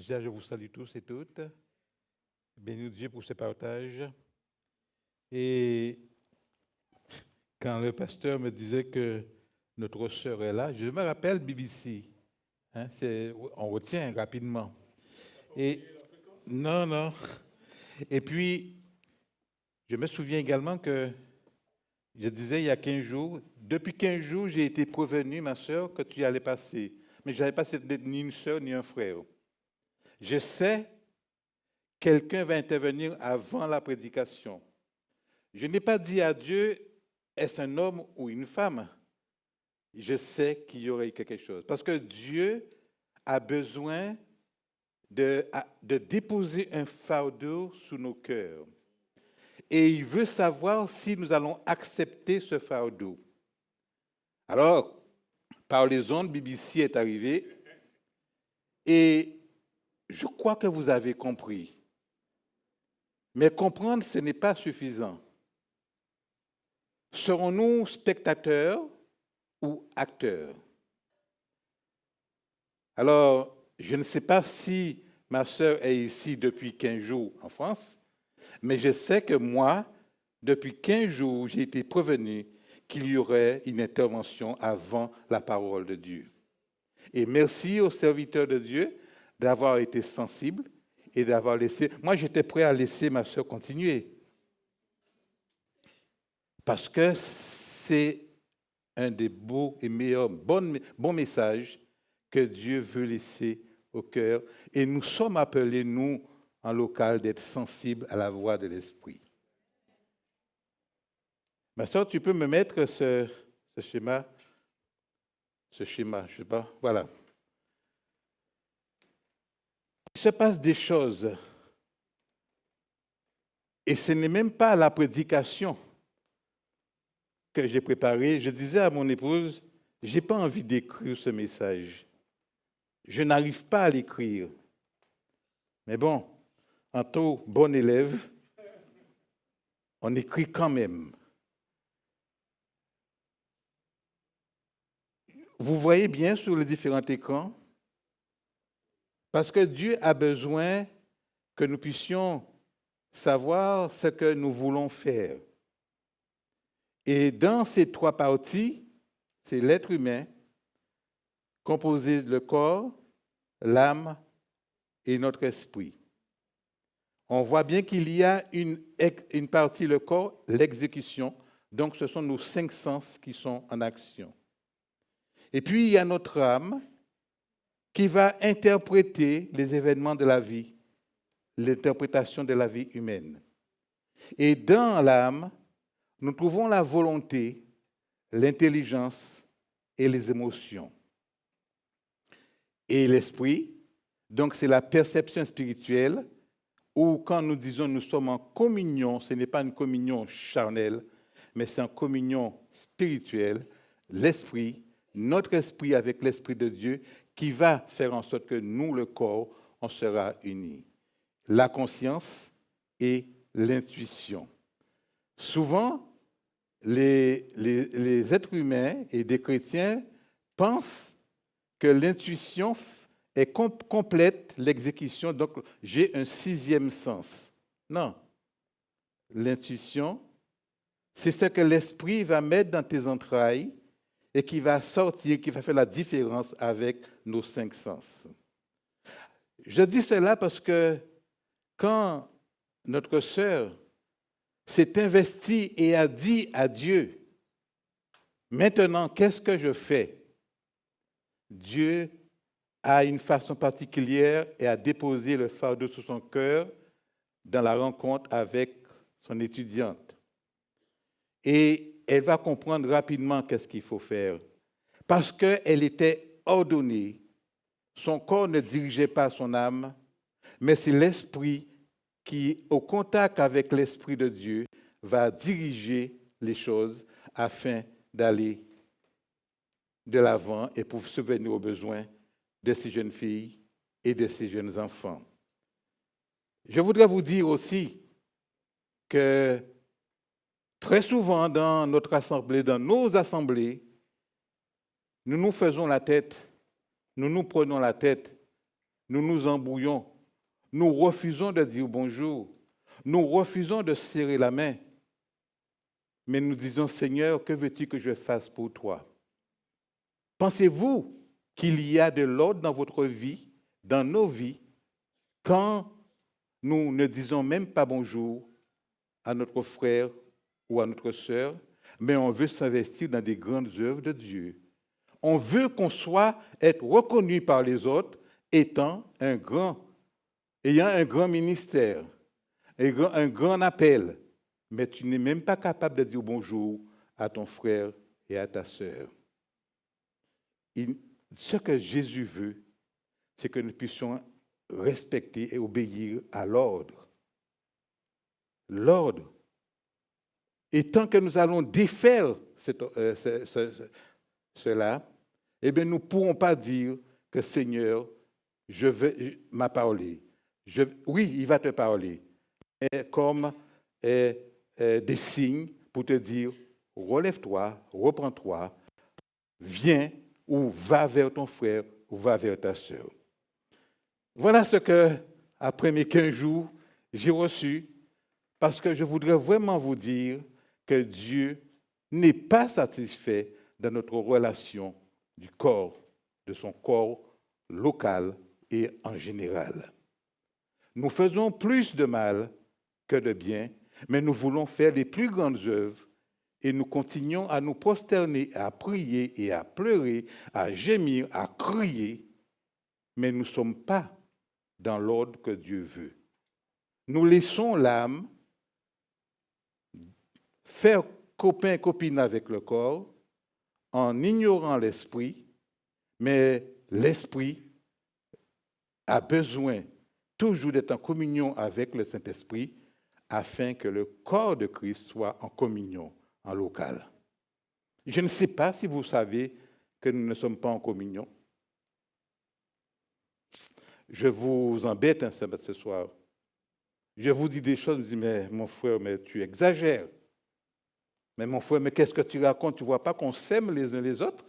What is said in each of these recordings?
Déjà, je vous salue tous et toutes. Bénis Dieu pour ce partage. Et quand le pasteur me disait que notre sœur est là, je me rappelle BBC. On retient rapidement. Et non, non. Et puis, je me souviens également que je disais il y a 15 jours, depuis 15 jours, j'ai été prévenu, ma sœur, que tu allais passer. Mais je n'avais pas ni une sœur ni un frère. Je sais, quelqu'un va intervenir avant la prédication. Je n'ai pas dit à Dieu, est-ce un homme ou une femme? Je sais qu'il y aurait quelque chose. Parce que Dieu a besoin de déposer un fardeau sous nos cœurs. Et il veut savoir si nous allons accepter ce fardeau. Alors, par les ondes, BBC est arrivé. Et je crois que vous avez compris. Mais comprendre, ce n'est pas suffisant. Serons-nous spectateurs ou acteurs? Alors, je ne sais pas si ma sœur est ici depuis 15 jours en France, mais je sais que moi, depuis 15 jours, j'ai été prévenu qu'il y aurait une intervention avant la parole de Dieu. Et merci aux serviteurs de Dieu d'avoir été sensibles et d'avoir laissé... Moi, j'étais prêt à laisser ma sœur continuer. Parce que c'est un des beaux et meilleurs, bons messages que Dieu veut laisser au cœur. Et nous sommes appelés, nous, en local, d'être sensibles à la voix de l'Esprit. Ma soeur, tu peux me mettre ce schéma, je ne sais pas, voilà. Il se passe des choses. Et ce n'est même pas la prédication que j'ai préparée. Je disais à mon épouse, je n'ai pas envie d'écrire ce message. Je n'arrive pas à l'écrire. Mais bon, en tant que bon élève, on écrit quand même. Vous voyez bien sur les différents écrans, parce que Dieu a besoin que nous puissions savoir ce que nous voulons faire. Et dans ces trois parties, c'est l'être humain, composé le corps, l'âme et notre esprit. On voit bien qu'il y a une partie, le corps, l'exécution. Donc, ce sont nos 5 sens qui sont en action. Et puis, il y a notre âme qui va interpréter les événements de la vie, l'interprétation de la vie humaine. Et dans l'âme, nous trouvons la volonté, l'intelligence et les émotions. Et l'esprit, donc c'est la perception spirituelle, où quand nous disons nous sommes en communion, ce n'est pas une communion charnelle, mais c'est en communion spirituelle, l'esprit, notre esprit avec l'esprit de Dieu, qui va faire en sorte que nous, le corps, on sera unis. La conscience et l'intuition. Souvent, les êtres humains et des chrétiens pensent que l'intuition est complète l'exécution, donc j'ai un 6e sens. Non. L'intuition, c'est ce que l'esprit va mettre dans tes entrailles et qui va sortir, qui va faire la différence avec nos 5 sens. Je dis cela parce que quand notre sœur s'est investie et a dit à Dieu, maintenant, qu'est-ce que je fais? Dieu a une façon particulière et a déposé le fardeau sur son cœur dans la rencontre avec son étudiante. Et elle va comprendre rapidement qu'est-ce qu'il faut faire. Parce qu'elle était ordonnée, son corps ne dirigeait pas son âme, mais c'est l'esprit qui, au contact avec l'Esprit de Dieu, va diriger les choses afin d'aller de l'avant et pour subvenir aux besoins de ces jeunes filles et de ces jeunes enfants. Je voudrais vous dire aussi que très souvent dans notre assemblée, dans nos assemblées, nous nous faisons la tête, nous nous prenons la tête nous nous embrouillons, nous refusons de dire bonjour, nous refusons de serrer la main, mais nous disons, Seigneur, que veux-tu que je fasse pour toi? Pensez-vous qu'il y a de l'ordre dans votre vie, dans nos vies, quand nous ne disons même pas bonjour à notre frère ou à notre sœur, mais on veut s'investir dans des grandes œuvres de Dieu. On veut être reconnu par les autres ayant un grand ministère, un grand appel, mais tu n'es même pas capable de dire bonjour à ton frère et à ta sœur. Ce que Jésus veut, c'est que nous puissions respecter et obéir à l'ordre. L'ordre. Et tant que nous allons défaire cela, eh bien, nous ne pourrons pas dire que Seigneur, m'a parlé. Oui, il va te parler, mais comme des signes pour te dire, relève-toi, reprends-toi, viens ou va vers ton frère ou va vers ta sœur. Voilà ce que, après mes 15 jours, j'ai reçu, parce que je voudrais vraiment vous dire que Dieu n'est pas satisfait de notre relation du corps, de son corps local et en général. Nous faisons plus de mal que de bien, mais nous voulons faire les plus grandes œuvres et nous continuons à nous prosterner, à prier et à pleurer, à gémir, à crier, mais nous ne sommes pas dans l'ordre que Dieu veut. Nous laissons l'âme faire copain-copine avec le corps en ignorant l'esprit, mais l'esprit a besoin toujours d'être en communion avec le Saint-Esprit afin que le corps de Christ soit en communion, en local. Je ne sais pas si vous savez que nous ne sommes pas en communion. Je vous embête ce soir. Je vous dis des choses, je me dis, mais mon frère, mais tu exagères. Mais mon frère, mais qu'est-ce que tu racontes? Tu ne vois pas qu'on s'aime les uns les autres?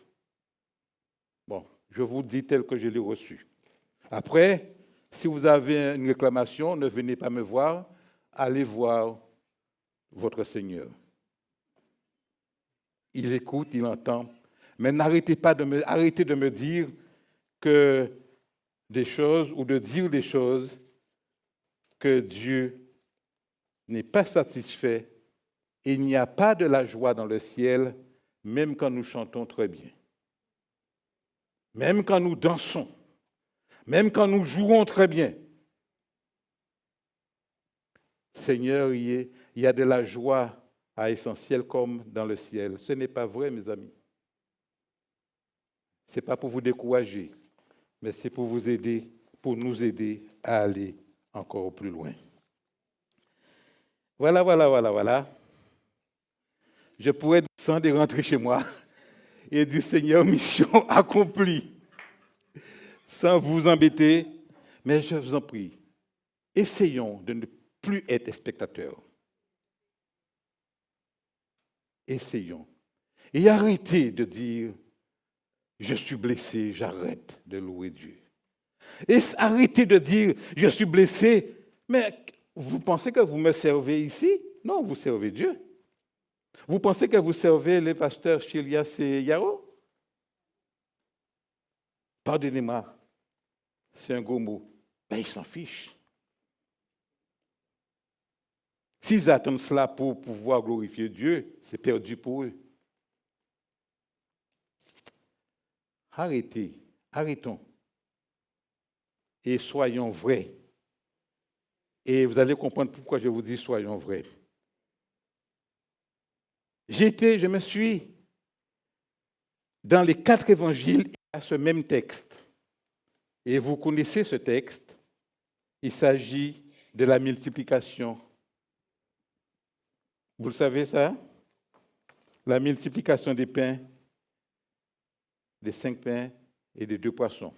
Bon, je vous dis tel que je l'ai reçu. Après, si vous avez une réclamation, ne venez pas me voir, allez voir votre Seigneur. Il écoute, il entend, mais arrêtez de me dire que des choses ou de dire des choses que Dieu n'est pas satisfait et il n'y a pas de la joie dans le ciel, même quand nous chantons très bien, même quand nous dansons, même quand nous jouons très bien. Seigneur, il y a de la joie à essentiel comme dans le ciel. Ce n'est pas vrai, mes amis. Ce n'est pas pour vous décourager, mais c'est pour vous aider, pour nous aider à aller encore plus loin. Voilà. Je pourrais descendre et rentrer chez moi et dire, Seigneur, mission accomplie, sans vous embêter, mais je vous en prie, essayons de ne plus être spectateurs. Essayons. Et arrêtez de dire, je suis blessé, j'arrête de louer Dieu. Et arrêtez de dire, je suis blessé, mais vous pensez que vous me servez ici? Non, vous servez Dieu. Vous pensez que vous servez les pasteurs Chilias et Yao? Pardonnez-moi, c'est un gros mot. Ben, ils s'en fichent. S'ils attendent cela pour pouvoir glorifier Dieu, c'est perdu pour eux. Arrêtons. Et soyons vrais. Et vous allez comprendre pourquoi je vous dis soyons vrais. Je me suis dans les 4 évangiles à ce même texte. Et vous connaissez ce texte. Il s'agit de la multiplication. Vous le savez ça? La multiplication des pains, des 5 pains et des 2 poissons.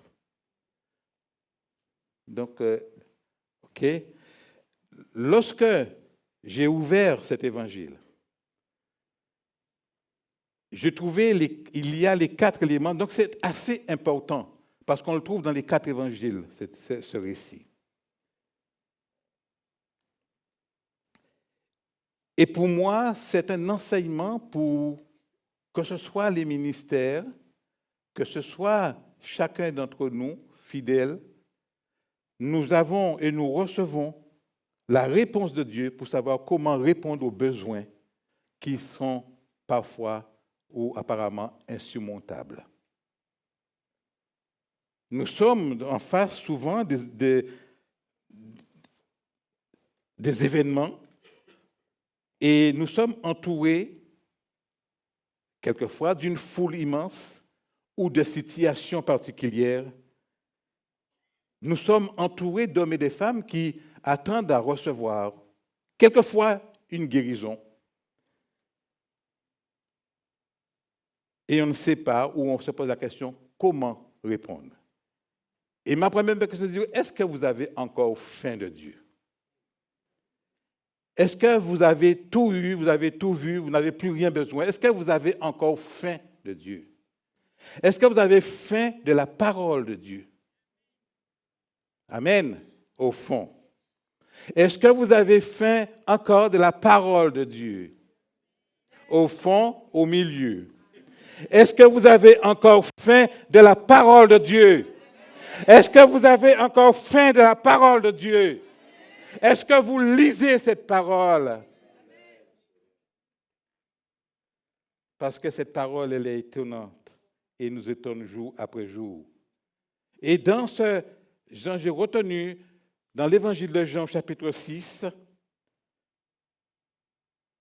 Donc, OK. Lorsque j'ai ouvert cet évangile, je trouvais il y a les 4 éléments. Donc, c'est assez important parce qu'on le trouve dans les 4 évangiles, ce récit. Et pour moi, c'est un enseignement pour que ce soit les ministères, que ce soit chacun d'entre nous, fidèles, nous avons et nous recevons la réponse de Dieu pour savoir comment répondre aux besoins qui sont parfois ou apparemment insurmontables. Nous sommes en face souvent des événements et nous sommes entourés quelquefois d'une foule immense ou de situations particulières. Nous sommes entourés d'hommes et de femmes qui attendent à recevoir quelquefois une guérison. Et on ne sait pas, ou on se pose la question, comment répondre. Et ma première question est de dire, est-ce que vous avez encore faim de Dieu? Est-ce que vous avez tout eu, vous avez tout vu, vous n'avez plus rien besoin? Est-ce que vous avez encore faim de Dieu? Est-ce que vous avez faim de la parole de Dieu? Amen, au fond. Est-ce que vous avez faim encore de la parole de Dieu? Au fond, au milieu. Est-ce que vous avez encore faim de la parole de Dieu? Est-ce que vous avez encore faim de la parole de Dieu? Est-ce que vous lisez cette parole? Parce que cette parole, elle est étonnante et nous étonne jour après jour. Et dans ce, j'ai retenu dans l'évangile de Jean, chapitre 6,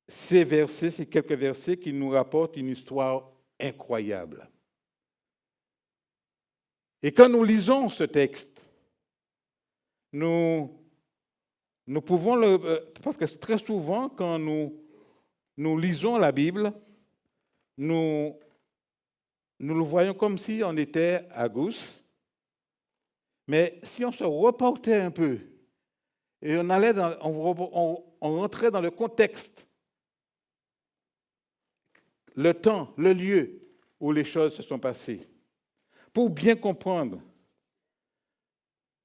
ces quelques versets qui nous rapportent une histoire incroyable. Et quand nous lisons ce texte, nous pouvons parce que très souvent, quand nous lisons la Bible, nous le voyons comme si on était à gauche, mais si on se reportait un peu et on rentrait dans le contexte, le temps, le lieu où les choses se sont passées, pour bien comprendre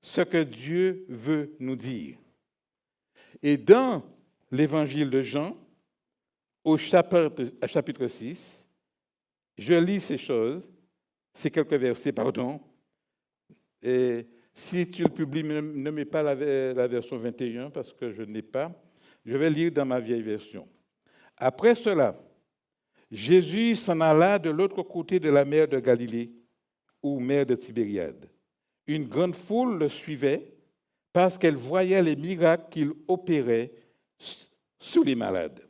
ce que Dieu veut nous dire. Et dans l'évangile de Jean, au chapitre 6, je lis ces quelques versets, et si tu le publies, ne mets pas la version 21 parce que je n'ai pas, je vais lire dans ma vieille version. Après cela, Jésus s'en alla de l'autre côté de la mer de Galilée, ou mer de Tibériade. Une grande foule le suivait parce qu'elle voyait les miracles qu'il opérait sur les malades.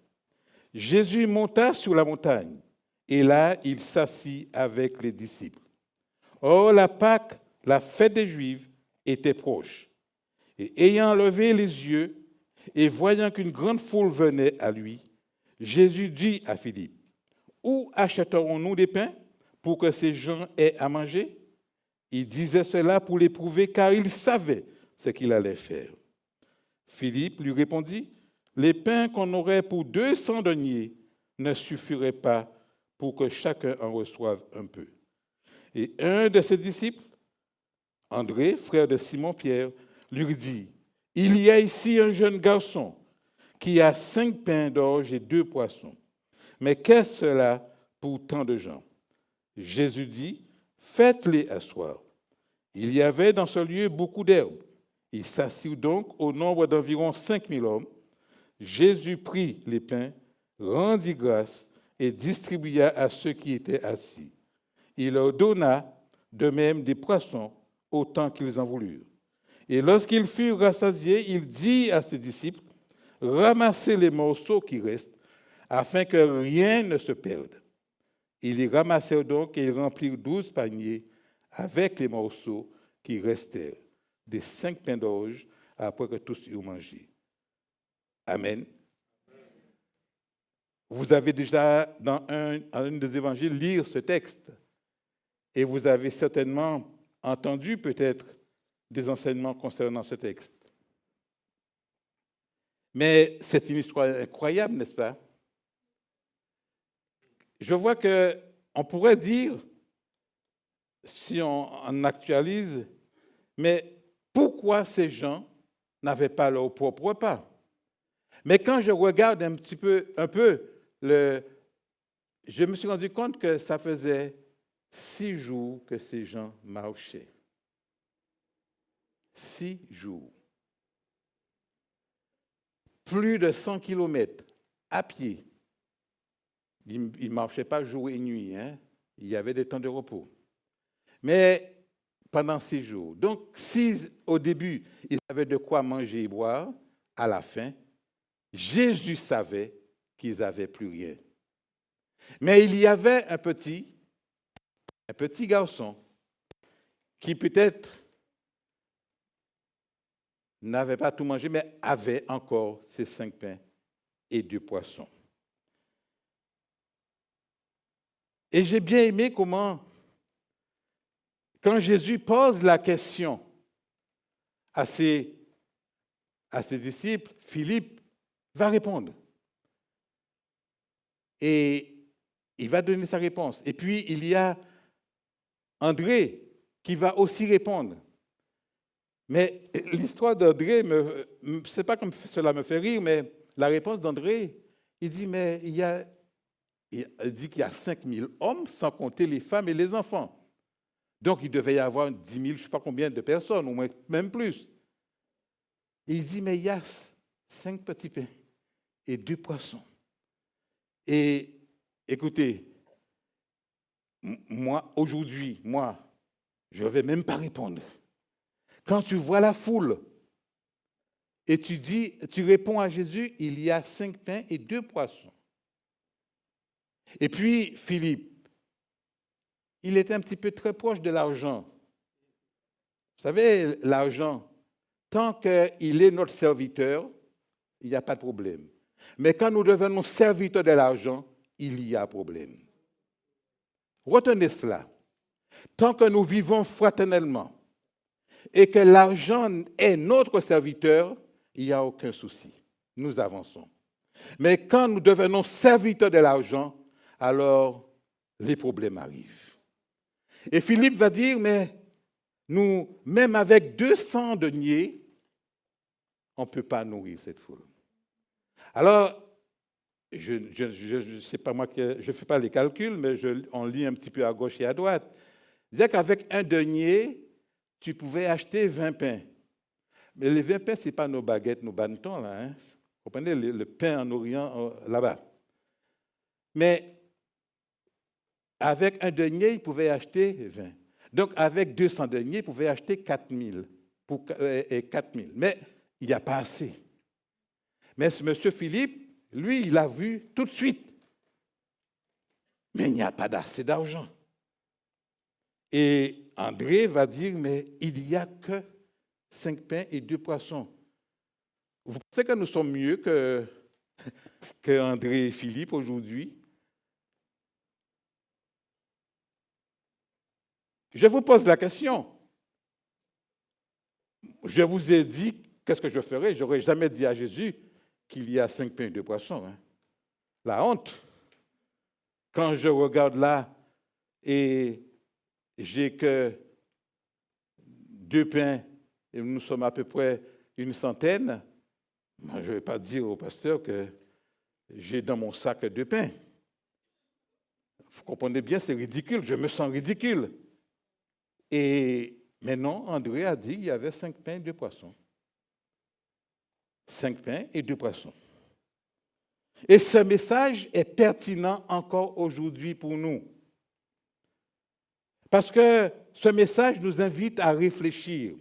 Jésus monta sur la montagne et là, il s'assit avec les disciples. Or, la Pâque, la fête des Juifs, était proche. Et ayant levé les yeux et voyant qu'une grande foule venait à lui, Jésus dit à Philippe, « Où achèterons-nous des pains pour que ces gens aient à manger ?» Il disait cela pour l'éprouver, car il savait ce qu'il allait faire. Philippe lui répondit, « Les pains qu'on aurait pour 200 deniers ne suffiraient pas pour que chacun en reçoive un peu. » Et un de ses disciples, André, frère de Simon-Pierre, lui dit, « Il y a ici un jeune garçon qui a 5 pains d'orge et 2 poissons. Mais qu'est-ce cela pour tant de gens? » Jésus dit, « Faites-les asseoir. » Il y avait dans ce lieu beaucoup d'herbes. Ils s'assirent donc au nombre d'environ 5000 hommes. Jésus prit les pains, rendit grâce et distribua à ceux qui étaient assis. Il leur donna de même des poissons autant qu'ils en voulurent. Et lorsqu'ils furent rassasiés, il dit à ses disciples, « Ramassez les morceaux qui restent, afin que rien ne se perde. » Ils les ramassèrent donc et ils remplirent 12 paniers avec les morceaux qui restèrent, des 5 pains d'orge, après que tous eurent mangé. Amen. Vous avez déjà, dans un des évangiles, lire ce texte. Et vous avez certainement entendu peut-être des enseignements concernant ce texte. Mais c'est une histoire incroyable, n'est-ce pas? Je vois qu'on pourrait dire si on actualise, mais pourquoi ces gens n'avaient pas leur propre repas? Mais quand je regarde un peu, je me suis rendu compte que ça faisait 6 jours que ces gens marchaient. 6 jours. Plus de 100 kilomètres à pied. Ils ne marchaient pas jour et nuit, hein? Il y avait des temps de repos. Mais pendant 6 jours. Donc, si au début, ils avaient de quoi manger et boire, à la fin, Jésus savait qu'ils n'avaient plus rien. Mais il y avait un petit garçon qui peut-être n'avait pas tout mangé, mais avait encore ses 5 pains et 2 poissons. Et j'ai bien aimé comment, quand Jésus pose la question à ses disciples, Philippe va répondre. Et il va donner sa réponse. Et puis, il y a André qui va aussi répondre. Mais l'histoire d'André, je ne sais pas comme cela me fait rire, mais la réponse d'André, il dit, mais il dit qu'il y a 5000 hommes, sans compter les femmes et les enfants. Donc, il devait y avoir 10 000, je ne sais pas combien de personnes, ou même plus. Et il dit, mais il y a 5 petits pains et 2 poissons. Et écoutez, aujourd'hui, je ne vais même pas répondre. Quand tu vois la foule et tu réponds à Jésus, il y a 5 pains et 2 poissons. Et puis, Philippe, il était un petit peu très proche de l'argent. Vous savez, l'argent, tant qu'il est notre serviteur, il n'y a pas de problème. Mais quand nous devenons serviteurs de l'argent, il y a problème. Retenez cela. Tant que nous vivons fraternellement et que l'argent est notre serviteur, il n'y a aucun souci. Nous avançons. Mais quand nous devenons serviteurs de l'argent, alors les problèmes arrivent. Et Philippe va dire, mais nous, même avec 200 deniers, on ne peut pas nourrir cette foule. Alors, je ne sais pas moi, je ne fais pas les calculs, mais on lit un petit peu à gauche et à droite. Il disait qu'avec un denier, tu pouvais acheter 20 pains. Mais les 20 pains, ce n'est pas nos baguettes, nos bannetons, là. Hein? Vous comprenez, le pain en Orient, là-bas. Mais avec un denier, il pouvait acheter 20. Donc, avec 200 deniers, il pouvait acheter 4000. Mais il n'y a pas assez. Mais ce monsieur Philippe, lui, il a vu tout de suite. Mais il n'y a pas assez d'argent. Et André va dire, mais il n'y a que 5 pains et 2 poissons. Vous pensez que nous sommes mieux que André et Philippe aujourd'hui? Je vous pose la question. Je vous ai dit qu'est-ce que je ferais. Je n'aurais jamais dit à Jésus qu'il y a 5 pains et 2 poissons. Hein. La honte. Quand je regarde là et j'ai que 2 pains et nous sommes à peu près une centaine, moi, je ne vais pas dire au pasteur que j'ai dans mon sac 2 pains. Vous comprenez bien, c'est ridicule. Je me sens ridicule. Mais non, André a dit qu'il y avait 5 pains et 2 poissons. 5 pains et 2 poissons. Et ce message est pertinent encore aujourd'hui pour nous. Parce que ce message nous invite à réfléchir.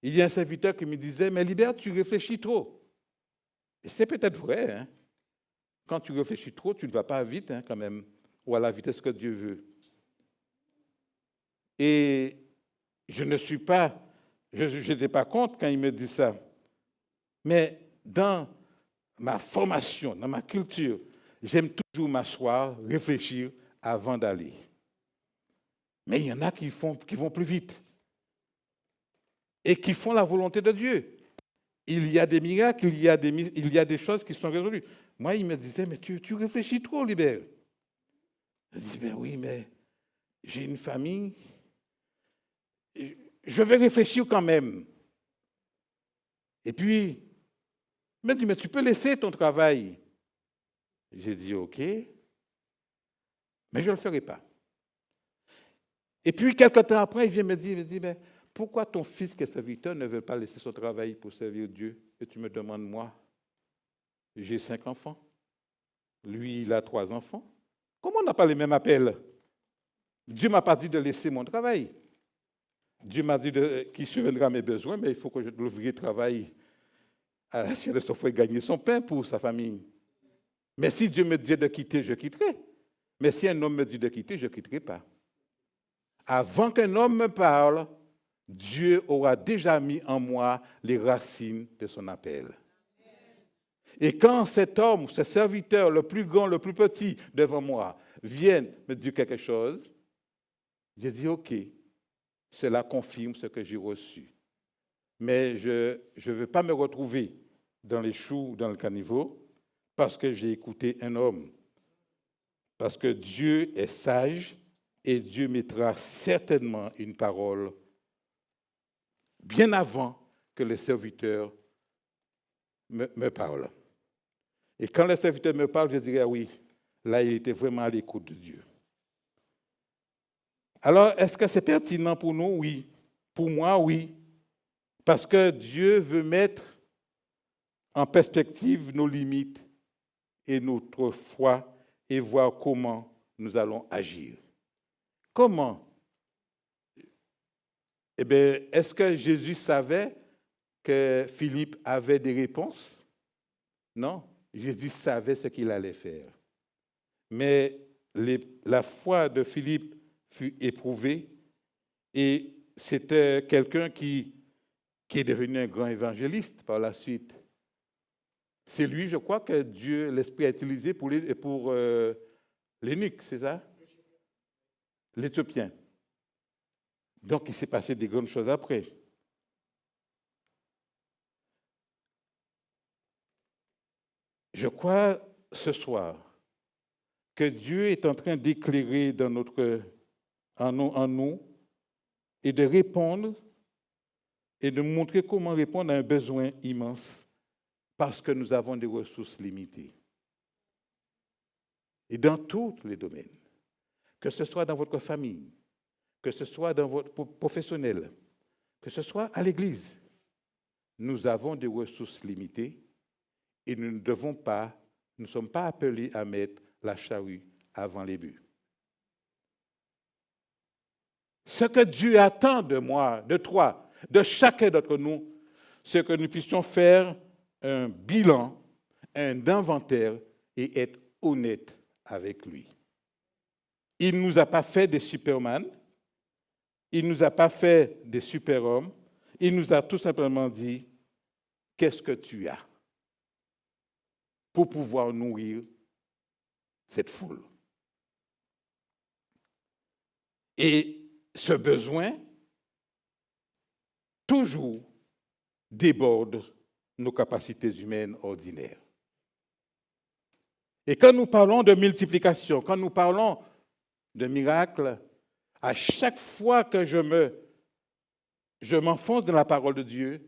Il y a un serviteur qui me disait, mais Libert, tu réfléchis trop. Et c'est peut-être vrai. Hein? Quand tu réfléchis trop, tu ne vas pas vite hein, quand même, ou à la vitesse que Dieu veut. Et je n'étais pas contre quand il me dit ça. Mais dans ma formation, dans ma culture, j'aime toujours m'asseoir, réfléchir avant d'aller. Mais il y en a qui vont plus vite et qui font la volonté de Dieu. Il y a des miracles, il y a des choses qui sont résolues. Moi, il me disait, mais tu réfléchis trop, Libert. Elle dit, ben oui, mais j'ai une famille, je vais réfléchir quand même. Et puis, il m'a dit, mais tu peux laisser ton travail. J'ai dit, OK, mais je ne le ferai pas. Et puis, quelque temps après, il vient me dire, mais pourquoi ton fils qui est serviteur ne veut pas laisser son travail pour servir Dieu? Et tu me demandes, moi, j'ai 5 enfants. Lui, il a 3 enfants. Comment on n'a pas les mêmes appels? Dieu ne m'a pas dit de laisser mon travail. Dieu m'a dit qu'il subviendra à mes besoins, mais il faut que l'ouvrier travaille à la sienne de son foyer, gagner son pain pour sa famille. Mais si Dieu me disait de quitter, je quitterai. Mais si un homme me dit de quitter, je ne quitterai pas. Avant qu'un homme me parle, Dieu aura déjà mis en moi les racines de son appel. Et quand cet homme, ce serviteur, le plus grand, le plus petit devant moi, viennent me dire quelque chose, j'ai dit, OK, cela confirme ce que j'ai reçu. Mais je ne veux pas me retrouver dans les choux, dans le caniveau, parce que j'ai écouté un homme. Parce que Dieu est sage et Dieu mettra certainement une parole bien avant que le serviteur me parle. Et quand le serviteur me parle, je dirais, oui, là, il était vraiment à l'écoute de Dieu. Alors, est-ce que c'est pertinent pour nous? Oui. Pour moi, oui. Parce que Dieu veut mettre en perspective nos limites et notre foi et voir comment nous allons agir. Comment? Eh bien, est-ce que Jésus savait que Philippe avait des réponses? Non, Jésus savait ce qu'il allait faire. Mais la foi de Philippe fut éprouvée et c'était quelqu'un qui est devenu un grand évangéliste par la suite. C'est lui, je crois, que Dieu, l'Esprit a utilisé pour l'eunuque, c'est ça? L'Éthiopien. Donc, il s'est passé des grandes choses après. Je crois ce soir que Dieu est en train d'éclairer en nous et de répondre et de montrer comment répondre à un besoin immense parce que nous avons des ressources limitées. Et dans tous les domaines, que ce soit dans votre famille, que ce soit dans votre professionnel, que ce soit à l'Église, nous avons des ressources limitées et nous ne sommes pas appelés à mettre la charrue avant les bœufs. Ce que Dieu attend de moi, de toi, de chacun d'entre nous, c'est que nous puissions faire un bilan, un inventaire et être honnêtes avec lui. Il ne nous a pas fait des superman, il ne nous a pas fait des superhommes, il nous a tout simplement dit, qu'est-ce que tu as pour pouvoir nourrir cette foule? Et ce besoin, toujours, déborde nos capacités humaines ordinaires. Et quand nous parlons de multiplication, quand nous parlons de miracles, à chaque fois que je m'enfonce dans la parole de Dieu,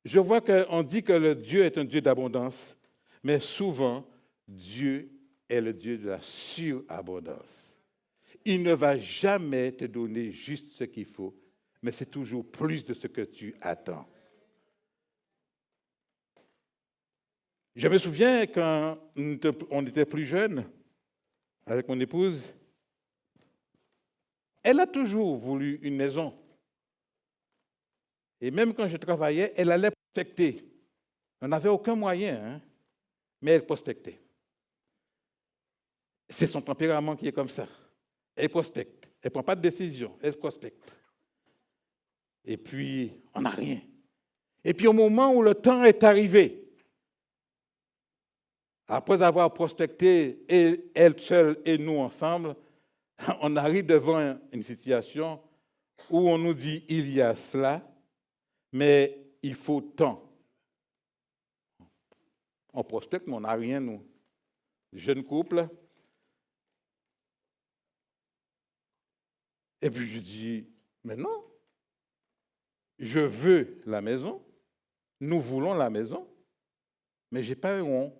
je vois qu'on dit que le Dieu est un Dieu d'abondance, mais souvent, Dieu est le Dieu de la surabondance. Il ne va jamais te donner juste ce qu'il faut, mais c'est toujours plus de ce que tu attends. Je me souviens quand on était plus jeune, avec mon épouse, elle a toujours voulu une maison. Et même quand je travaillais, elle allait prospecter. On n'avait aucun moyen, mais elle prospectait. C'est son tempérament qui est comme ça. Elle prospecte. Elle ne prend pas de décision, elle prospecte. Et puis, on n'a rien. Et puis, au moment où le temps est arrivé, après avoir prospecté, et elle seule et nous ensemble, on arrive devant une situation où on nous dit, il y a cela, mais il faut tant. On prospecte, mais on n'a rien, nous. Jeune couple, Et puis je dis, mais non, je veux la maison, nous voulons la maison, mais je n'ai pas un rond.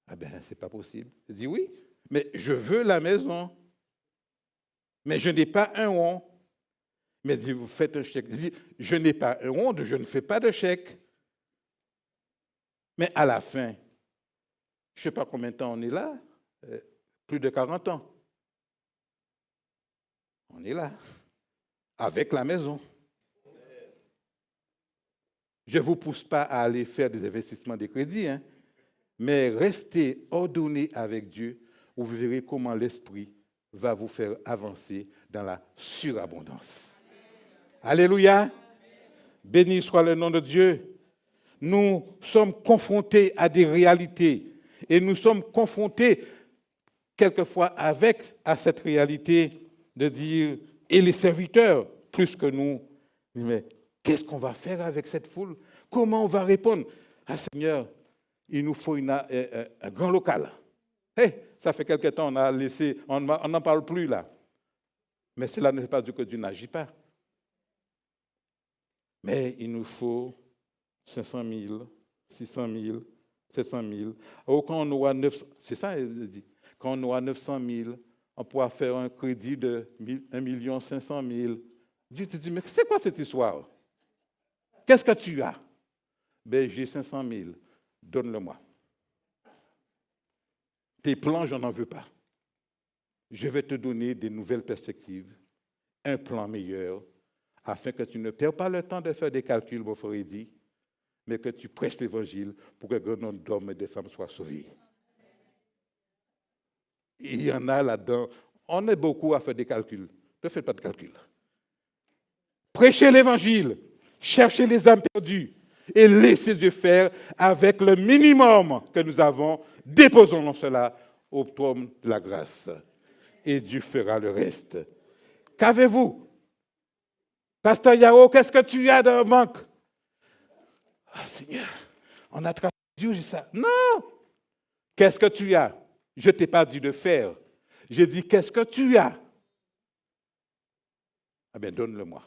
Ah ben, c'est pas possible. Je dis oui, mais je veux la maison, mais je n'ai pas un rond. Mais dit, vous faites un chèque. Je dis, je n'ai pas un rond, je ne fais pas de chèque. Mais à la fin, je ne sais pas combien de temps on est là, plus de 40 ans. On est là, avec la maison. Je ne vous pousse pas à aller faire des investissements de crédit, hein, mais restez ordonné avec Dieu, vous verrez comment l'Esprit va vous faire avancer dans la surabondance. Alléluia. Béni soit le nom de Dieu. Nous sommes confrontés à des réalités et nous sommes confrontés quelquefois à cette réalité de dire, et les serviteurs, plus que nous, mais qu'est-ce qu'on va faire avec cette foule? Comment on va répondre? Ah Seigneur, il nous faut un grand local. Hey, ça fait quelque temps, on a laissé, on n'en parle plus là. Mais cela ne veut pas dire que Dieu n'agit pas. Mais il nous faut 500 000, 600 000, 700 000. Ou quand on aura 900, c'est ça, il dit. Quand on aura 900 000, on pourra faire un crédit de 1 500 000. Dieu te dit, mais c'est quoi cette histoire? Qu'est-ce que tu as? Ben, j'ai 500 000, donne-le-moi. Tes plans, je n'en veux pas. Je vais te donner des nouvelles perspectives, un plan meilleur, afin que tu ne perds pas le temps de faire des calculs, mon frère dit, mais que tu prêches l'Évangile pour que grand nombre d'hommes et de femmes soient sauvés. Il y en a là-dedans. On est beaucoup à faire des calculs. Ne faites pas de calculs. Prêchez l'Évangile, cherchez les âmes perdues et laissez Dieu faire avec le minimum que nous avons. Déposons-nous cela au trône de la grâce et Dieu fera le reste. Qu'avez-vous? Pasteur Yao, qu'est-ce que tu as dans le manque? Ah, Seigneur, on a travaillé Dieu, j'ai ça. Non! Qu'est-ce que tu as? Je ne t'ai pas dit de faire. J'ai dit, qu'est-ce que tu as? Ah bien, donne-le-moi.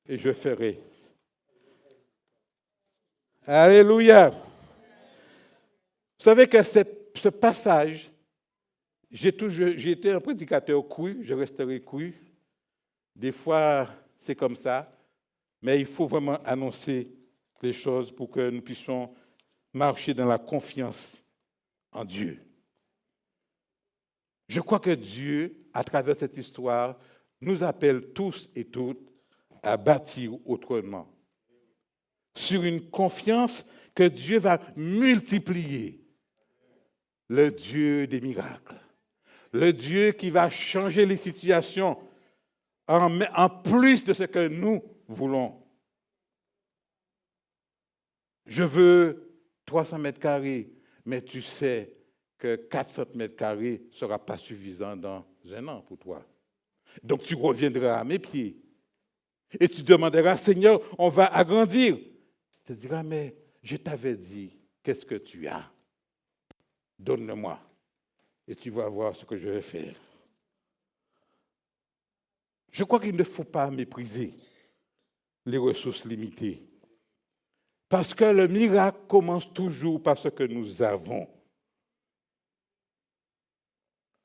Et je ferai. Alléluia. Vous savez que ce passage, j'ai été un prédicateur cru, je resterai cru. Des fois, c'est comme ça. Mais il faut vraiment annoncer les choses pour que nous puissions marcher dans la confiance en Dieu. Je crois que Dieu, à travers cette histoire, nous appelle tous et toutes à bâtir autrement. Sur une confiance que Dieu va multiplier. Le Dieu des miracles. Le Dieu qui va changer les situations en plus de ce que nous voulons. Je veux 300 mètres carrés, mais tu sais que 400 mètres carrés ne sera pas suffisant dans un an pour toi. Donc tu reviendras à mes pieds et tu demanderas, Seigneur, on va agrandir. Tu te diras, mais je t'avais dit, qu'est-ce que tu as? Donne-le-moi et tu vas voir ce que je vais faire. Je crois qu'il ne faut pas mépriser les ressources limitées. Parce que le miracle commence toujours par ce que nous avons.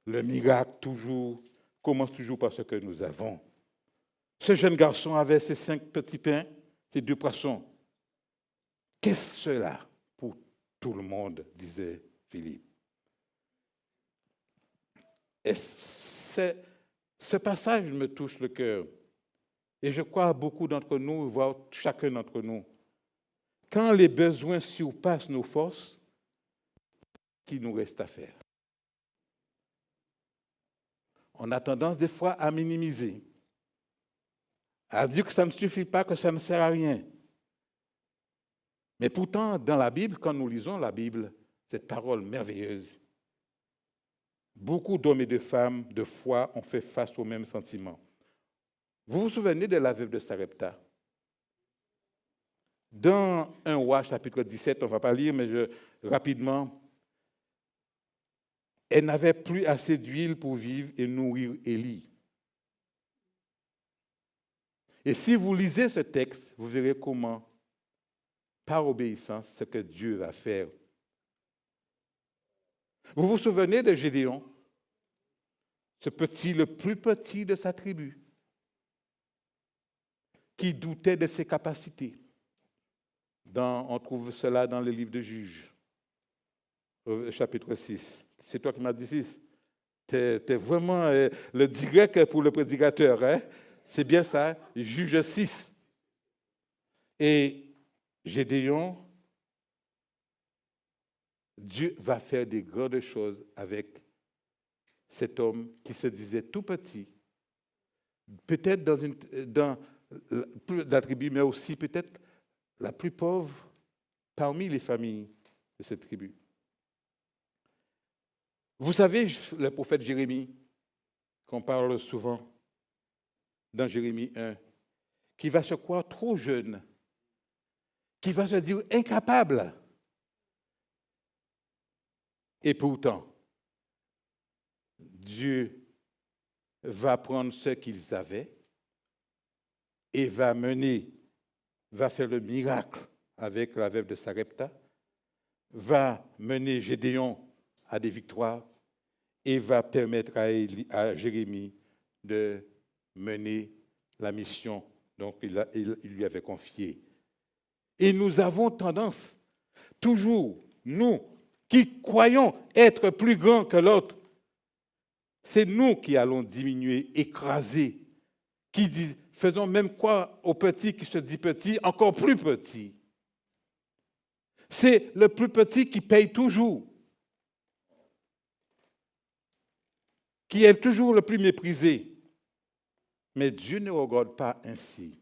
Le miracle commence toujours par ce que nous avons. Ce jeune garçon avait ses 5 petits pains, ses 2 poissons. Qu'est-ce cela pour tout le monde, disait Philippe. Et ce passage me touche le cœur. Et je crois à beaucoup d'entre nous, voire chacun d'entre nous. Quand les besoins surpassent nos forces, qu'il nous reste à faire? On a tendance des fois à minimiser, à dire que ça ne suffit pas, que ça ne sert à rien. Mais pourtant, dans la Bible, quand nous lisons la Bible, cette parole merveilleuse, beaucoup d'hommes et de femmes de foi ont fait face au même sentiment. Vous vous souvenez de la veuve de Sarepta? Dans 1 Roi, chapitre 17, on ne va pas lire, mais rapidement, elle n'avait plus assez d'huile pour vivre et nourrir Élie. Et si vous lisez ce texte, vous verrez comment, par obéissance, ce que Dieu va faire. Vous vous souvenez de Gédéon, ce petit, le plus petit de sa tribu, qui doutait de ses capacités. On trouve cela dans le livre de Juges, au chapitre 6. C'est toi qui m'as dit 6. Tu es vraiment le direct pour le prédicateur. Hein? C'est bien ça, Juges 6. Et Gédéon, Dieu va faire des grandes choses avec cet homme qui se disait tout petit, peut-être dans la tribu, mais aussi peut-être la plus pauvre parmi les familles de cette tribu. Vous savez, le prophète Jérémie, qu'on parle souvent dans Jérémie 1, qui va se croire trop jeune, qui va se dire incapable. Et pourtant, Dieu va prendre ce qu'ils avaient et va faire le miracle avec la veuve de Sarepta, va mener Gédéon à des victoires et va permettre à Jérémie de mener la mission dont il lui avait confiée. Et nous avons tendance, toujours, nous, qui croyons être plus grands que l'autre, c'est nous qui allons diminuer, écraser, qui faisons même quoi au petit qui se dit petit, encore plus petit. C'est le plus petit qui paye toujours, qui est toujours le plus méprisé. Mais Dieu ne regarde pas ainsi.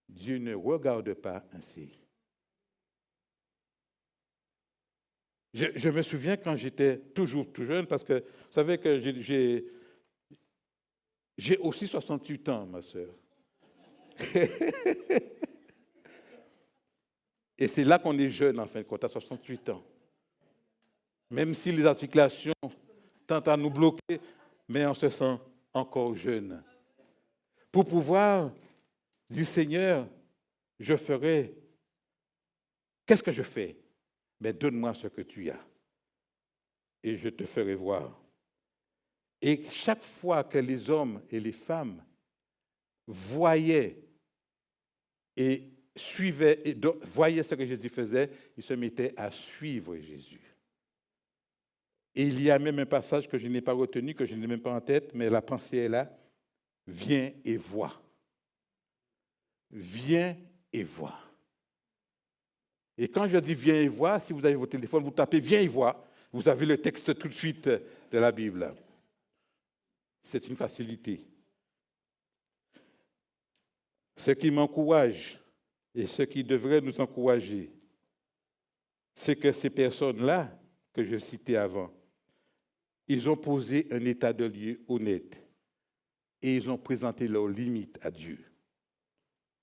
Dieu ne regarde pas ainsi. Je me souviens quand j'étais toujours tout jeune, parce que vous savez que j'ai aussi 68 ans, ma sœur. Et c'est là qu'on est jeune, en fin de compte, à 68 ans. Même si les articulations tentent à nous bloquer, mais on se sent encore jeune. Pour pouvoir dire, Seigneur, je ferai. Qu'est-ce que je fais? Mais donne-moi ce que tu as. Et je te ferai voir. Et chaque fois que les hommes et les femmes voyaient et suivaient, et voyaient ce que Jésus faisait, ils se mettaient à suivre Jésus. Et il y a même un passage que je n'ai pas retenu, que je n'ai même pas en tête, mais la pensée est là. Viens et vois. Viens et vois. Et quand je dis viens et vois, si vous avez votre téléphone, vous tapez viens et vois. Vous avez le texte tout de suite de la Bible. C'est une facilité. Ce qui m'encourage et ce qui devrait nous encourager, c'est que ces personnes-là que je citais avant, ils ont posé un état de lieu honnête et ils ont présenté leurs limites à Dieu.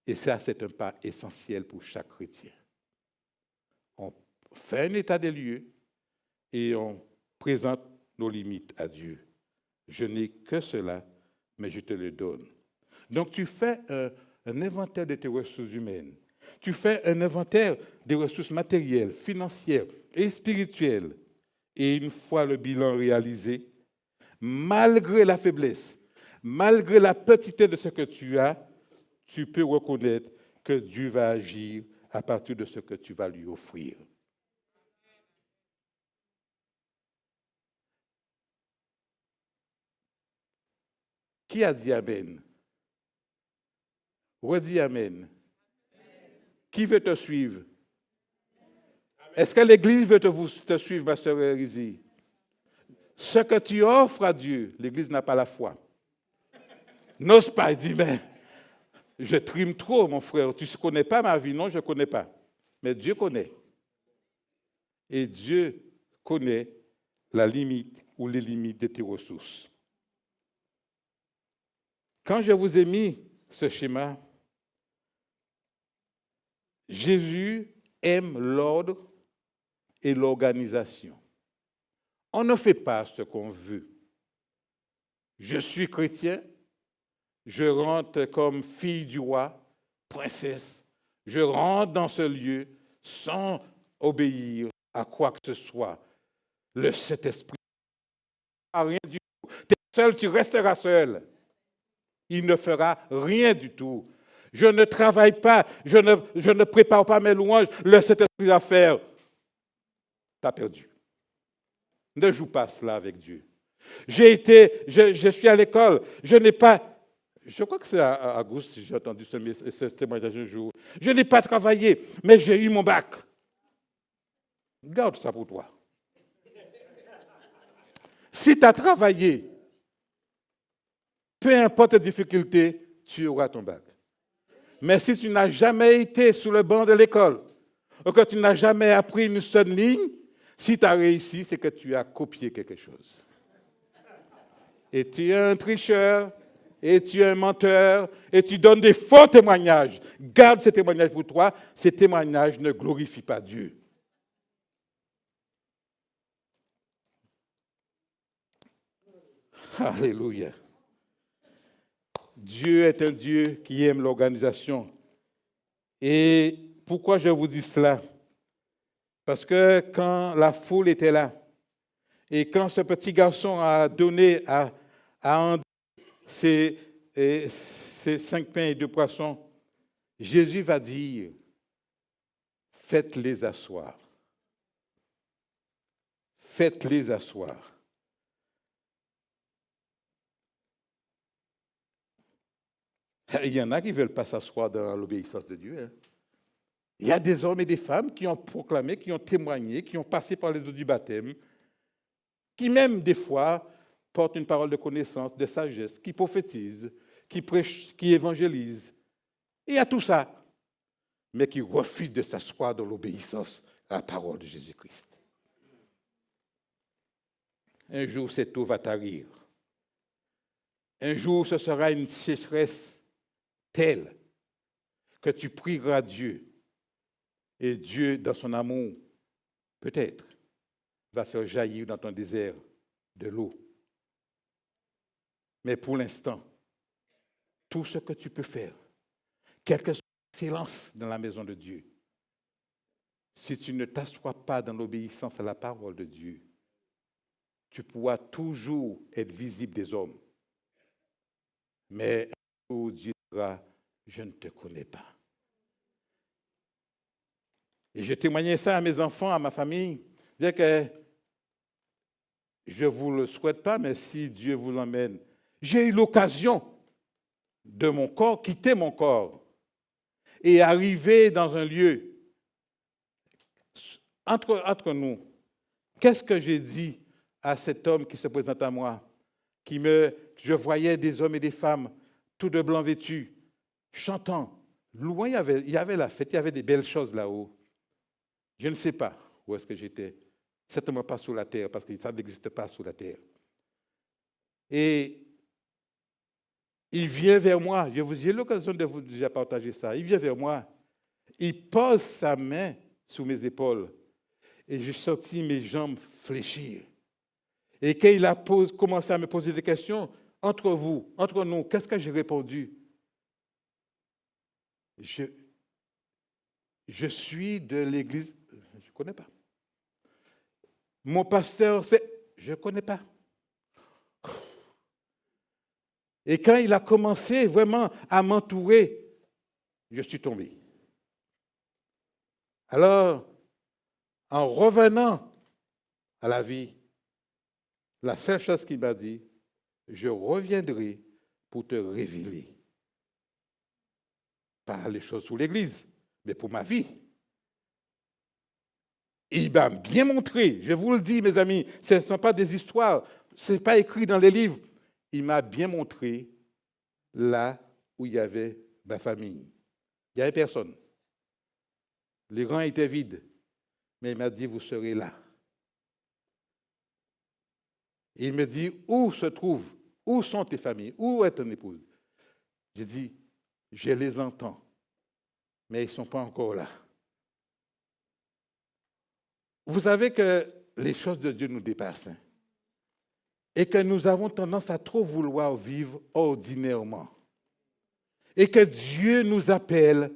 Et ça, c'est un pas essentiel pour chaque chrétien. On fait un état des lieux et on présente nos limites à Dieu. Je n'ai que cela, mais je te le donne. Donc, tu fais un inventaire de tes ressources humaines. Tu fais un inventaire des ressources matérielles, financières et spirituelles. Et une fois le bilan réalisé, malgré la faiblesse, malgré la petitesse de ce que tu as, tu peux reconnaître que Dieu va agir à partir de ce que tu vas lui offrir. Qui a dit Amen? Redis Amen. Qui veut te suivre? Est-ce que l'Église veut te suivre, ma sœur Rizzi? Ce que tu offres à Dieu, l'Église n'a pas la foi. N'ose pas, il dit, mais je trime trop, mon frère. Tu ne connais pas ma vie? Non, je ne connais pas. Mais Dieu connaît. Et Dieu connaît la limite ou les limites de tes ressources. Quand je vous ai mis ce schéma, Jésus aime l'ordre et l'organisation. On ne fait pas ce qu'on veut. Je suis chrétien, je rentre comme fille du roi, princesse. Je rentre dans ce lieu sans obéir à quoi que ce soit. Le Saint-Esprit ne fera rien du tout. Tu es seul, tu resteras seul. Il ne fera rien du tout. Je ne travaille pas, je ne prépare pas mes louanges, le Saint-Esprit va faire. Tu as perdu. Ne joue pas cela avec Dieu. Je suis à l'école, je n'ai pas, je crois que c'est à Gousse, j'ai entendu ce témoignage un jour. Je n'ai pas travaillé, mais j'ai eu mon bac. Garde ça pour toi. Si tu as travaillé, peu importe les difficultés, tu auras ton bac. Mais si tu n'as jamais été sur le banc de l'école, ou que tu n'as jamais appris une seule ligne, si tu as réussi, c'est que tu as copié quelque chose. Et tu es un tricheur, et tu es un menteur, et tu donnes des faux témoignages. Garde ces témoignages pour toi. Ces témoignages ne glorifient pas Dieu. Alléluia. Dieu est un Dieu qui aime l'organisation. Et pourquoi je vous dis cela? Parce que quand la foule était là, et quand ce petit garçon a donné à André ces 5 pains et 2 poissons, Jésus va dire, faites-les asseoir. Faites-les asseoir. Il y en a qui ne veulent pas s'asseoir dans l'obéissance de Dieu. Il y a des hommes et des femmes qui ont proclamé, qui ont témoigné, qui ont passé par les eaux du baptême, qui même des fois portent une parole de connaissance, de sagesse, qui prophétisent, qui prêchent, qui évangélisent. Il y a tout ça, mais qui refusent de s'asseoir dans l'obéissance à la parole de Jésus-Christ. Un jour, cette eau va tarir. Un jour, ce sera une sécheresse telle que tu prieras Dieu. Et Dieu, dans son amour, peut-être, va faire jaillir dans ton désert de l'eau. Mais pour l'instant, tout ce que tu peux faire, quelle que soit l'excellence dans la maison de Dieu, si tu ne t'assois pas dans l'obéissance à la parole de Dieu, tu pourras toujours être visible des hommes. Mais un jour, Dieu dira, je ne te connais pas. Et je témoignais ça à mes enfants, à ma famille. Je disais que je ne vous le souhaite pas, mais si Dieu vous l'emmène, j'ai eu l'occasion de mon corps, quitter mon corps et arriver dans un lieu. Entre nous, qu'est-ce que j'ai dit à cet homme qui se présente à moi, je voyais des hommes et des femmes, tout de blanc vêtus, chantant, louant, il y avait la fête, il y avait des belles choses là-haut. Je ne sais pas où est-ce que j'étais. Certainement pas sous la terre, parce que ça n'existe pas sous la terre. Et il vient vers moi. J'ai l'occasion de vous déjà partager ça. Il vient vers moi. Il pose sa main sous mes épaules. Et j'ai senti mes jambes fléchir. Et quand il a commencé à me poser des questions, entre vous, entre nous, qu'est-ce que j'ai répondu? Je suis de l'église, je ne connais pas. Mon pasteur, je ne connais pas. Et quand il a commencé vraiment à m'entourer, je suis tombé. Alors, en revenant à la vie, la seule chose qu'il m'a dit, je reviendrai pour te révéler. Pas les choses sous l'église, mais pour ma vie. Il m'a bien montré, je vous le dis, mes amis, ce ne sont pas des histoires, ce n'est pas écrit dans les livres. Il m'a bien montré là où il y avait ma famille. Il n'y avait personne. Les rangs étaient vides. Mais il m'a dit, vous serez là. Et il me dit, où sont tes familles? Où est ton épouse? J'ai dit, je les entends, mais ils ne sont pas encore là. Vous savez que les choses de Dieu nous dépassent. et que nous avons tendance à trop vouloir vivre ordinairement. Et que Dieu nous appelle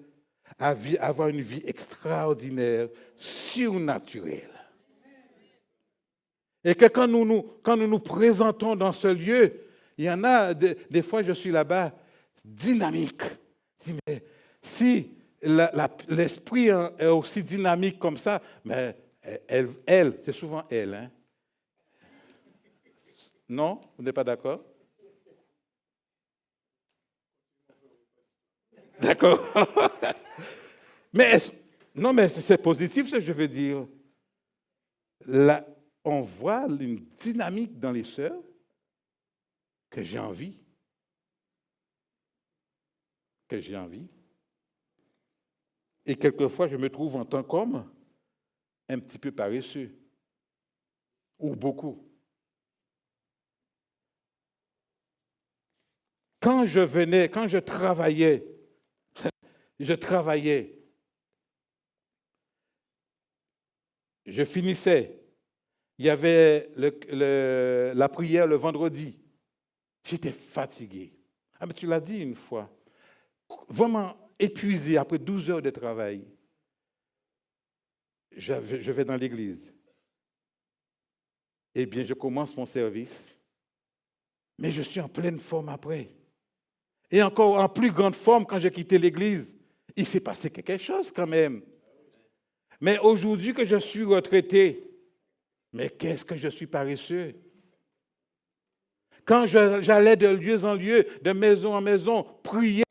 à avoir une vie extraordinaire, surnaturelle. Et que quand nous nous présentons dans ce lieu, il y en a, des fois je suis là-bas, dynamique. Mais si l'esprit est aussi dynamique comme ça, mais elle c'est souvent elle. Hein? Non? Vous n'êtes pas d'accord? D'accord. Non, mais c'est positif ce que je veux dire. Là, on voit une dynamique dans les sœurs que j'ai envie. Que j'ai envie. Et quelquefois, je me trouve en tant qu'homme un petit peu paresseux. Ou beaucoup. Quand je travaillais, je finissais. Il y avait la prière le vendredi. J'étais fatigué. Ah, mais tu l'as dit une fois. Vraiment épuisé après 12 heures de travail. Je vais dans l'église. Eh bien, je commence mon service. Mais je suis en pleine forme après. Et encore en plus grande forme quand j'ai quitté l'église. Il s'est passé quelque chose quand même. Mais aujourd'hui que je suis retraité, mais qu'est-ce que je suis paresseux. Quand j'allais de lieu en lieu, de maison en maison, prier,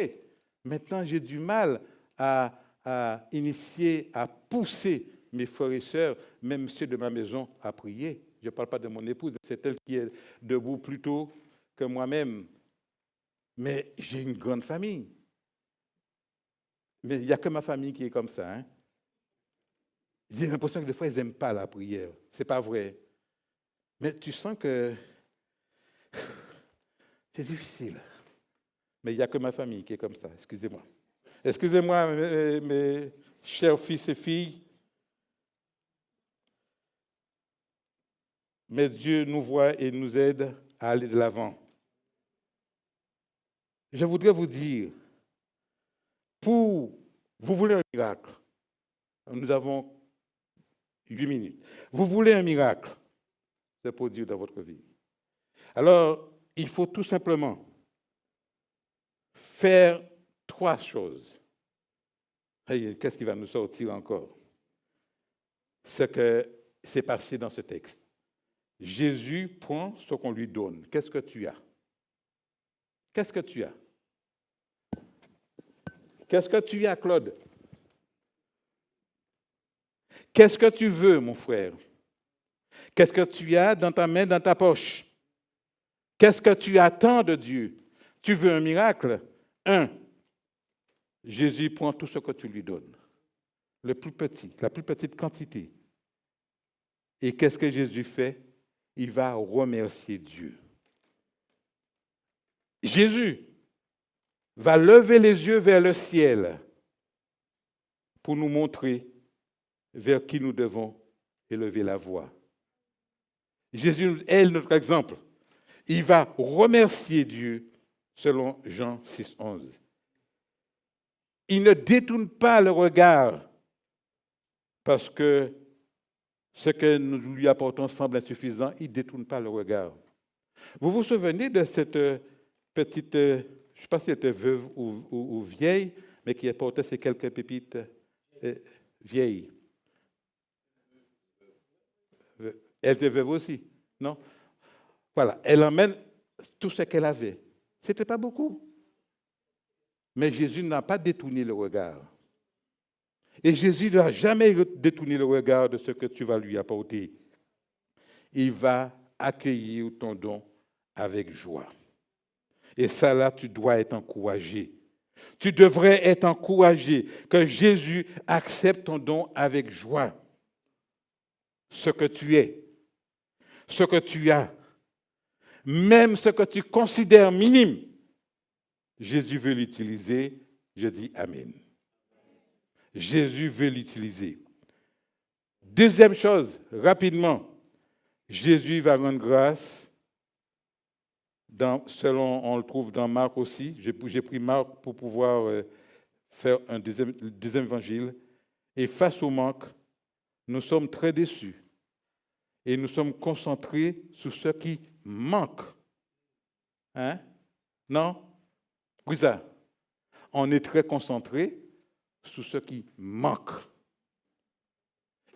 maintenant j'ai du mal à initier, à pousser mes frères et sœurs, même ceux de ma maison, à prier. Je ne parle pas de mon épouse, c'est elle qui est debout plus tôt que moi-même. Mais j'ai une grande famille. Mais il n'y a que ma famille qui est comme ça. Hein? J'ai l'impression que des fois, ils n'aiment pas la prière. Ce n'est pas vrai. Mais tu sens que c'est difficile. Mais il n'y a que ma famille qui est comme ça. Excusez-moi. Excusez-moi, mes chers fils et filles. Mais Dieu nous voit et nous aide à aller de l'avant. Je voudrais vous dire, vous voulez un miracle. Nous avons 8 minutes. Vous voulez un miracle se produire dans votre vie. Alors, il faut tout simplement faire 3 choses. Qu'est-ce qui va nous sortir encore? Ce que s'est passé dans ce texte. Jésus prend ce qu'on lui donne. Qu'est-ce que tu as? Qu'est-ce que tu as? Qu'est-ce que tu as, Claude? Qu'est-ce que tu veux, mon frère? Qu'est-ce que tu as dans ta main, dans ta poche? Qu'est-ce que tu attends de Dieu? Tu veux un miracle? 1. Jésus prend tout ce que tu lui donnes. Le plus petit, la plus petite quantité. Et qu'est-ce que Jésus fait? Il va remercier Dieu. Jésus va lever les yeux vers le ciel pour nous montrer vers qui nous devons élever la voix. Jésus est notre exemple. Il va remercier Dieu selon Jean 6, 11. Il ne détourne pas le regard parce que ce que nous lui apportons semble insuffisant. Il ne détourne pas le regard. Vous vous souvenez de cette petite, je ne sais pas si elle était veuve ou vieille, mais qui apportait ces quelques pépites vieilles. Elle était veuve aussi, non? Voilà, elle emmène tout ce qu'elle avait. Ce n'était pas beaucoup. Mais Jésus n'a pas détourné le regard. Et Jésus n'a jamais détourné le regard de ce que tu vas lui apporter. Il va accueillir ton don avec joie. Et ça, là, tu dois être encouragé. Tu devrais être encouragé que Jésus accepte ton don avec joie. Ce que tu es, ce que tu as, même ce que tu considères minime, Jésus veut l'utiliser. Je dis Amen. Jésus veut l'utiliser. Deuxième chose, rapidement, Jésus va rendre grâce selon, on le trouve dans Marc aussi. J'ai pris Marc pour pouvoir faire un deuxième évangile. Et face au manque, nous sommes très déçus. Et nous sommes concentrés sur ce qui manque. Hein? Non? Oui, ça. On est très concentré sur ce qui manque.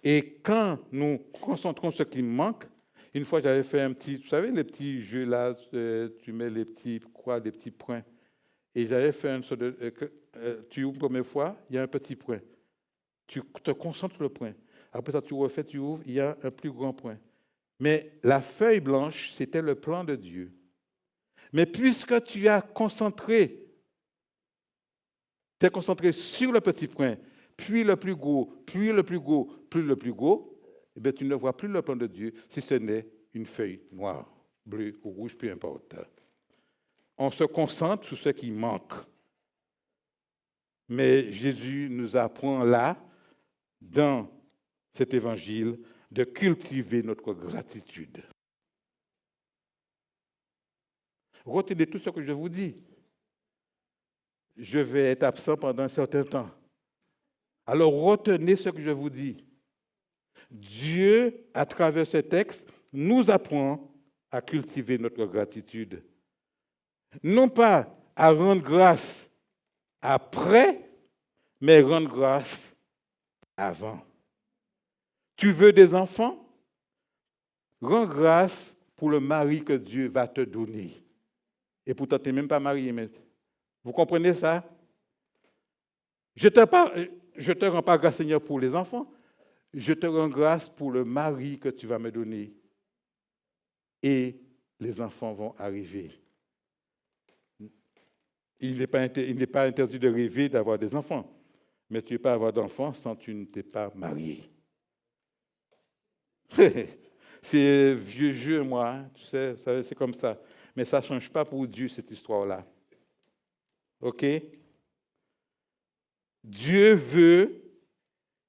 Et quand nous concentrons sur ce qui manque, une fois j'avais fait un petit, vous savez, les petits jeux là, tu mets les petits points. Et j'avais fait une sorte de, tu ouvres une première fois, il y a un petit point. Tu te concentres sur le point. Après ça, tu refais, tu ouvres, il y a un plus grand point. Mais la feuille blanche, c'était le plan de Dieu. Mais puisque tu es concentré sur le petit point, puis le plus gros, puis le plus gros, puis le plus gros, eh bien, tu ne vois plus le plan de Dieu si ce n'est une feuille noire, bleue ou rouge, peu importe. On se concentre sur ce qui manque. Mais Jésus nous apprend là, dans cet évangile, de cultiver notre gratitude. Retenez tout ce que je vous dis. Je vais être absent pendant un certain temps. Alors retenez ce que je vous dis. Dieu, à travers ce texte, nous apprend à cultiver notre gratitude. Non pas à rendre grâce après, mais rendre grâce avant. Tu veux des enfants? Rends grâce pour le mari que Dieu va te donner. Et pourtant, tu n'es même pas marié. Mais vous comprenez ça? Je ne te rends pas grâce, Seigneur, pour les enfants. Je te rends grâce pour le mari que tu vas me donner. Et les enfants vont arriver. Il n'est pas interdit de rêver d'avoir des enfants. Mais tu ne peux pas avoir d'enfants sans que tu ne t'es pas marié. C'est vieux jeu, moi. Hein? Tu sais, c'est comme ça. Mais ça ne change pas pour Dieu, cette histoire-là. OK? Dieu veut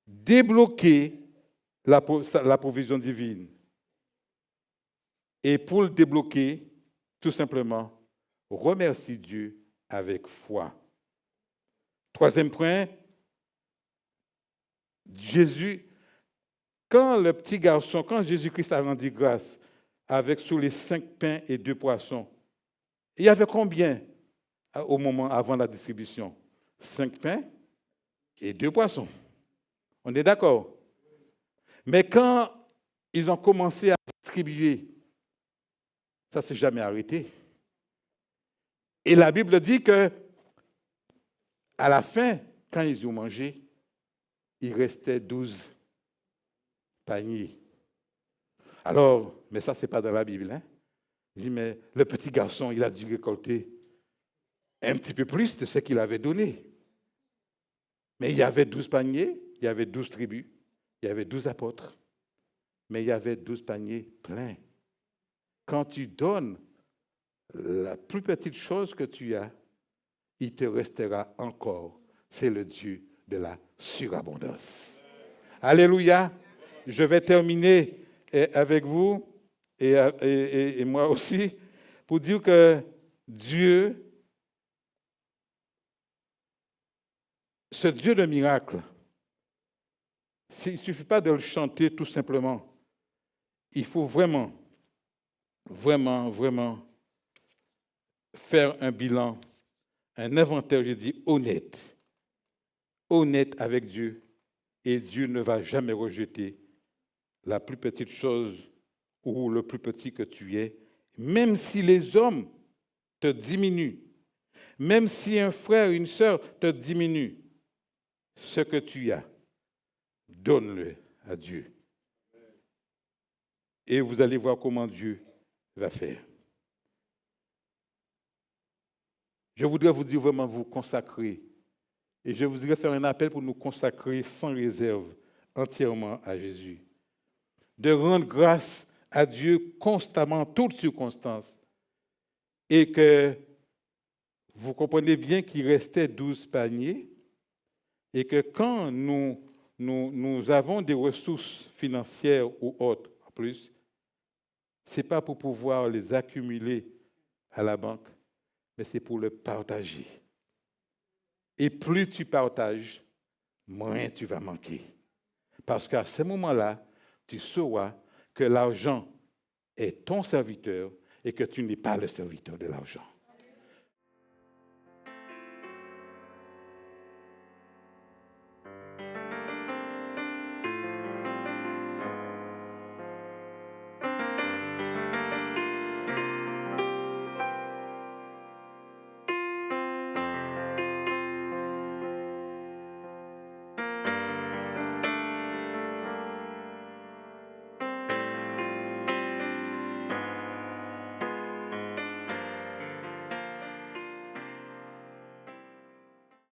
débloquer la provision divine. Et pour le débloquer, tout simplement, remercie Dieu avec foi. Troisième point, quand Jésus-Christ a rendu grâce avec sous les 5 pains et 2 poissons, il y avait combien au moment avant la distribution? 5 pains et 2 poissons. On est d'accord? Mais quand ils ont commencé à distribuer, ça ne s'est jamais arrêté. Et la Bible dit que à la fin, quand ils ont mangé, il restait 12 paniers. Alors, mais ça, ce n'est pas dans la Bible. Hein? Il dit, mais le petit garçon, il a dû récolter un petit peu plus de ce qu'il avait donné. Mais il y avait 12 paniers, il y avait 12 tribus, il y avait 12 apôtres, mais il y avait 12 paniers pleins. Quand tu donnes la plus petite chose que tu as, il te restera encore. C'est le Dieu de la surabondance. Alléluia. Je vais terminer avec vous et moi aussi pour dire que Dieu, ce Dieu de miracle, il ne suffit pas de le chanter tout simplement. Il faut vraiment, vraiment, vraiment faire un bilan, un inventaire, je dis, honnête avec Dieu. Et Dieu ne va jamais rejeter la plus petite chose ou le plus petit que tu es, même si les hommes te diminuent, même si un frère ou une sœur te diminue, ce que tu as, donne-le à Dieu. Et vous allez voir comment Dieu va faire. Je voudrais vous dire vraiment vous consacrer. Et je voudrais faire un appel pour nous consacrer sans réserve entièrement à Jésus. De rendre grâce à Dieu constamment, en toutes circonstances. Et que vous comprenez bien qu'il restait 12 paniers et que quand nous avons des ressources financières ou autres en plus, ce n'est pas pour pouvoir les accumuler à la banque, mais c'est pour le partager. Et plus tu partages, moins tu vas manquer. Parce qu'à ce moment-là, tu sauras que l'argent est ton serviteur et que tu n'es pas le serviteur de l'argent.